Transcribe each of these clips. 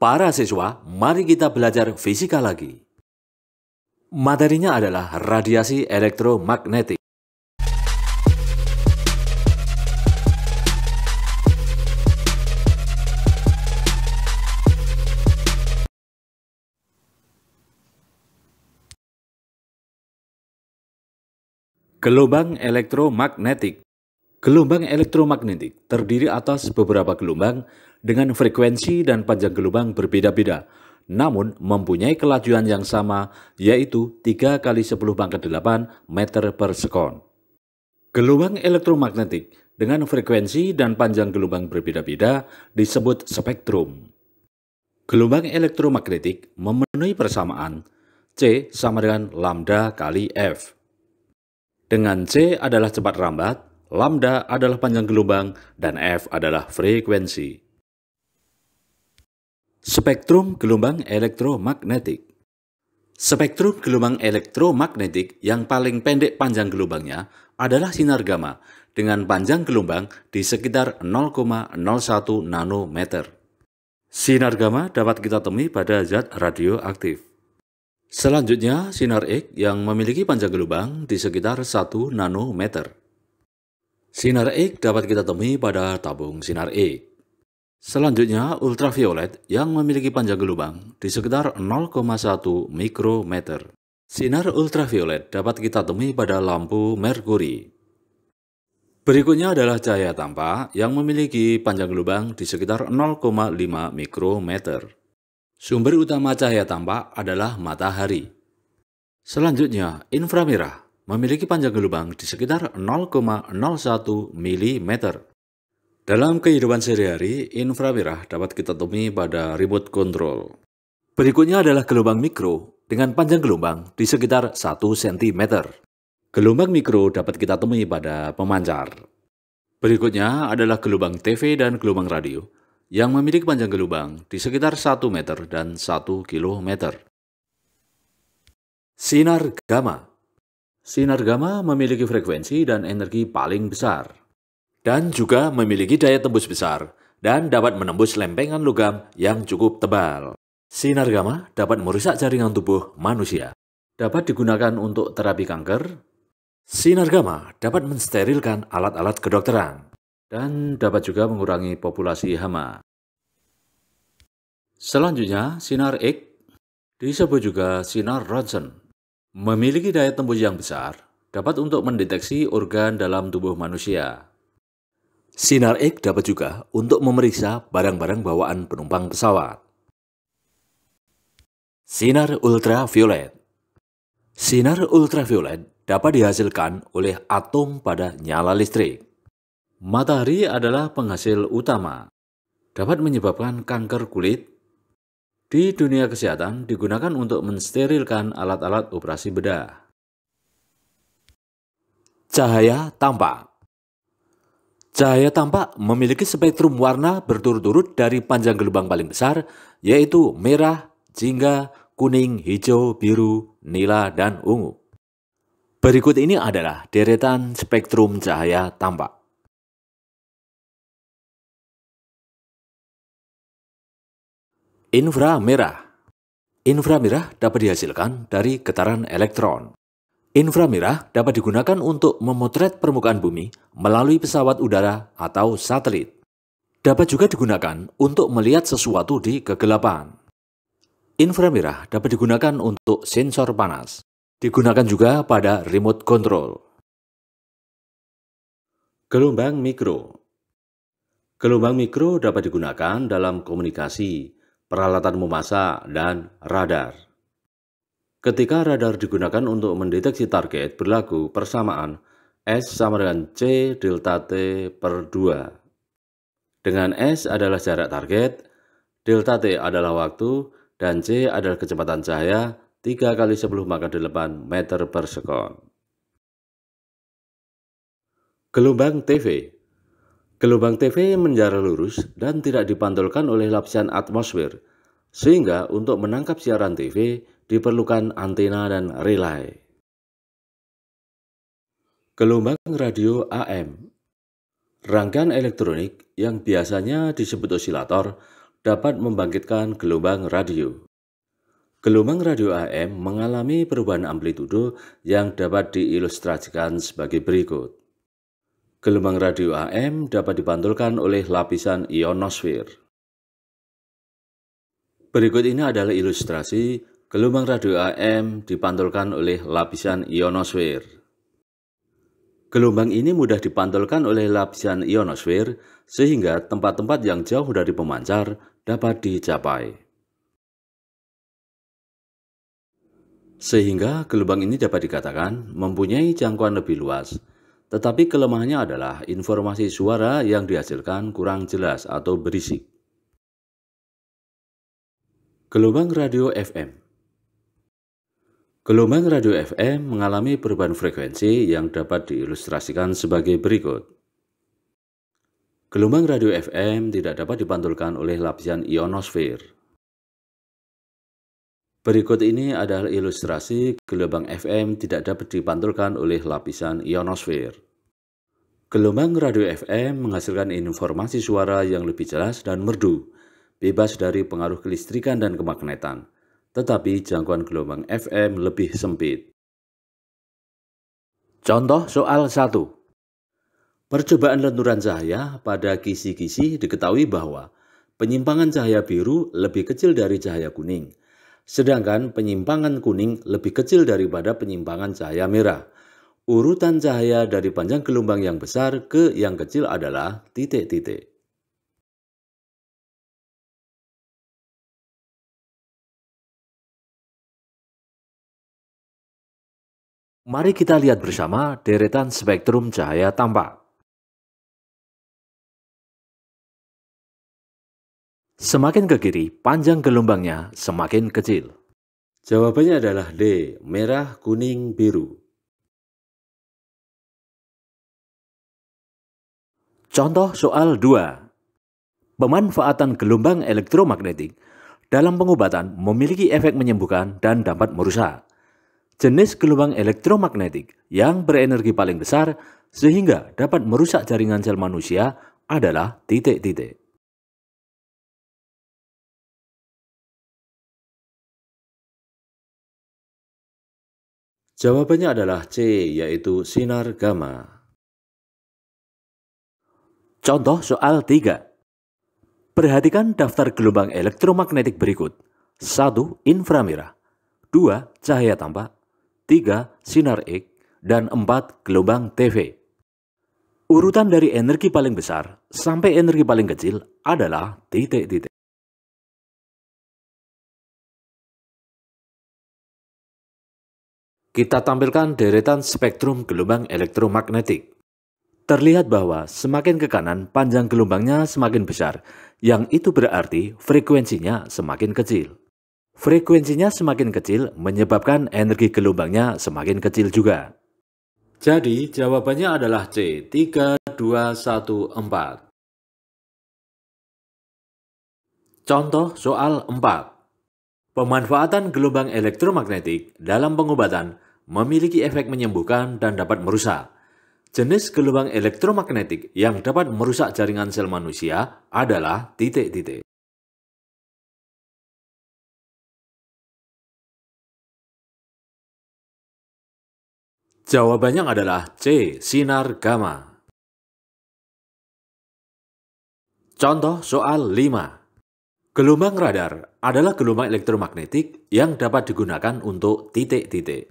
Para siswa, mari kita belajar fisika lagi. Materinya adalah radiasi elektromagnetik. Gelombang elektromagnetik. Gelombang elektromagnetik terdiri atas beberapa gelombang dengan frekuensi dan panjang gelombang berbeda-beda, namun mempunyai kelajuan yang sama, yaitu 3 kali 10 pangkat 8 meter per sekon. Gelombang elektromagnetik dengan frekuensi dan panjang gelombang berbeda-beda disebut spektrum. Gelombang elektromagnetik memenuhi persamaan C sama dengan lambda kali F. Dengan C adalah cepat rambat, lambda adalah panjang gelombang, dan F adalah frekuensi. Spektrum gelombang elektromagnetik. Spektrum gelombang elektromagnetik yang paling pendek panjang gelombangnya adalah sinar gamma dengan panjang gelombang di sekitar 0,01 nanometer. Sinar gamma dapat kita temui pada zat radioaktif. Selanjutnya, sinar X yang memiliki panjang gelombang di sekitar 1 nanometer. Sinar X dapat kita temui pada tabung sinar X. Selanjutnya, ultraviolet yang memiliki panjang gelombang di sekitar 0,1 mikrometer. Sinar ultraviolet dapat kita temui pada lampu merkuri. Berikutnya adalah cahaya tanpa yang memiliki panjang gelombang di sekitar 0,5 mikrometer. Sumber utama cahaya tampak adalah matahari. Selanjutnya, inframerah memiliki panjang gelombang di sekitar 0,01 mm. Dalam kehidupan sehari-hari, inframerah dapat kita temui pada remote control. Berikutnya adalah gelombang mikro dengan panjang gelombang di sekitar 1 cm. Gelombang mikro dapat kita temui pada pemancar. Berikutnya adalah gelombang TV dan gelombang radio yang memiliki panjang gelombang di sekitar 1 meter dan 1 kilometer. Sinar gamma. Sinar gamma memiliki frekuensi dan energi paling besar, dan juga memiliki daya tembus besar, dan dapat menembus lempengan logam yang cukup tebal. Sinar gamma dapat merusak jaringan tubuh manusia, dapat digunakan untuk terapi kanker. Sinar gamma dapat mensterilkan alat-alat kedokteran, dan dapat juga mengurangi populasi hama. Selanjutnya, sinar X disebut juga sinar Roentgen. Memiliki daya tembus yang besar, dapat untuk mendeteksi organ dalam tubuh manusia. Sinar X dapat juga untuk memeriksa barang-barang bawaan penumpang pesawat. Sinar ultraviolet. Sinar ultraviolet dapat dihasilkan oleh atom pada nyala listrik. Matahari adalah penghasil utama. Dapat menyebabkan kanker kulit. Di dunia kesehatan digunakan untuk mensterilkan alat-alat operasi bedah. Cahaya tampak. Cahaya tampak memiliki spektrum warna berturut-turut dari panjang gelombang paling besar, yaitu merah, jingga, kuning, hijau, biru, nila, dan ungu. Berikut ini adalah deretan spektrum cahaya tampak. Inframerah. Inframerah dapat dihasilkan dari getaran elektron. Inframerah dapat digunakan untuk memotret permukaan bumi melalui pesawat udara atau satelit. Dapat juga digunakan untuk melihat sesuatu di kegelapan. Inframerah dapat digunakan untuk sensor panas. Digunakan juga pada remote control. Gelombang mikro. Gelombang mikro dapat digunakan dalam komunikasi, peralatan memasak, dan radar. Ketika radar digunakan untuk mendeteksi target, berlaku persamaan S sama dengan C delta T per 2. Dengan S adalah jarak target, delta T adalah waktu, dan C adalah kecepatan cahaya 3 kali 10 pangkat 8 meter per sekon. Gelombang TV. Gelombang TV menjarah lurus dan tidak dipantulkan oleh lapisan atmosfer, sehingga untuk menangkap siaran TV diperlukan antena dan relay. Gelombang radio AM. Rangkaian elektronik yang biasanya disebut osilator dapat membangkitkan gelombang radio. Gelombang radio AM mengalami perubahan amplitudo yang dapat diilustrasikan sebagai berikut. Gelombang radio AM dapat dipantulkan oleh lapisan ionosfer. Berikut ini adalah ilustrasi gelombang radio AM dipantulkan oleh lapisan ionosfer. Gelombang ini mudah dipantulkan oleh lapisan ionosfer sehingga tempat-tempat yang jauh dari pemancar dapat dicapai. Sehingga gelombang ini dapat dikatakan mempunyai jangkauan lebih luas, tetapi kelemahannya adalah informasi suara yang dihasilkan kurang jelas atau berisik. Gelombang radio FM. Gelombang radio FM mengalami perubahan frekuensi yang dapat diilustrasikan sebagai berikut. Gelombang radio FM tidak dapat dipantulkan oleh lapisan ionosfer. Berikut ini adalah ilustrasi gelombang FM tidak dapat dipantulkan oleh lapisan ionosfer. Gelombang radio FM menghasilkan informasi suara yang lebih jelas dan merdu, bebas dari pengaruh kelistrikan dan kemagnetan, tetapi jangkauan gelombang FM lebih sempit. Contoh soal 1. Percobaan lenturan cahaya pada kisi-kisi diketahui bahwa penyimpangan cahaya biru lebih kecil dari cahaya kuning, sedangkan penyimpangan kuning lebih kecil daripada penyimpangan cahaya merah. Urutan cahaya dari panjang gelombang yang besar ke yang kecil adalah titik-titik. Mari kita lihat bersama deretan spektrum cahaya tampak. Semakin ke kiri, panjang gelombangnya semakin kecil. Jawabannya adalah D, merah, kuning, biru. Contoh soal 2. Pemanfaatan gelombang elektromagnetik dalam pengobatan memiliki efek menyembuhkan dan dapat merusak. Jenis gelombang elektromagnetik yang berenergi paling besar sehingga dapat merusak jaringan sel manusia adalah titik-titik. Jawabannya adalah C, yaitu sinar gamma. Contoh soal 3. Perhatikan daftar gelombang elektromagnetik berikut. 1. Inframerah. 2. Cahaya tampak. 3. Sinar X. Dan 4. Gelombang TV. Urutan dari energi paling besar sampai energi paling kecil adalah titik-titik. Kita tampilkan deretan spektrum gelombang elektromagnetik. Terlihat bahwa semakin ke kanan panjang gelombangnya semakin besar, yang itu berarti frekuensinya semakin kecil. Frekuensinya semakin kecil menyebabkan energi gelombangnya semakin kecil juga. Jadi jawabannya adalah C, 3, 2, 1, 4. Contoh soal 4. Pemanfaatan gelombang elektromagnetik dalam pengobatan memiliki efek menyembuhkan dan dapat merusak. Jenis gelombang elektromagnetik yang dapat merusak jaringan sel manusia adalah titik-titik. Jawabannya adalah C, sinar gamma. Contoh soal 5. Gelombang radar adalah gelombang elektromagnetik yang dapat digunakan untuk titik-titik.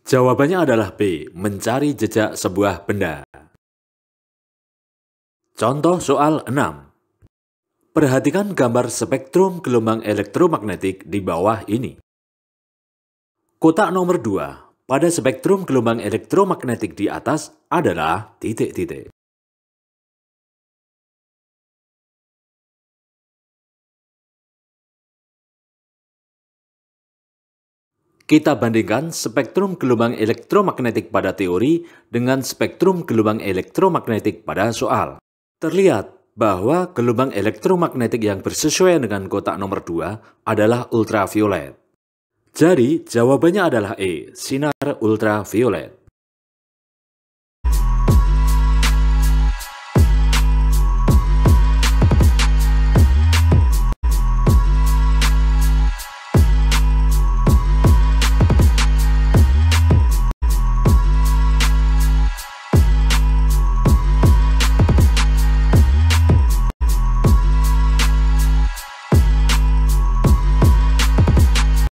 Jawabannya adalah B, mencari jejak sebuah benda. Contoh soal 6. Perhatikan gambar spektrum gelombang elektromagnetik di bawah ini. Kotak nomor 2. Pada spektrum gelombang elektromagnetik di atas adalah titik-titik. Kita bandingkan spektrum gelombang elektromagnetik pada teori dengan spektrum gelombang elektromagnetik pada soal. Terlihat bahwa gelombang elektromagnetik yang bersesuaian dengan kotak nomor 2 adalah ultraviolet. Jadi, jawabannya adalah E, sinar ultraviolet.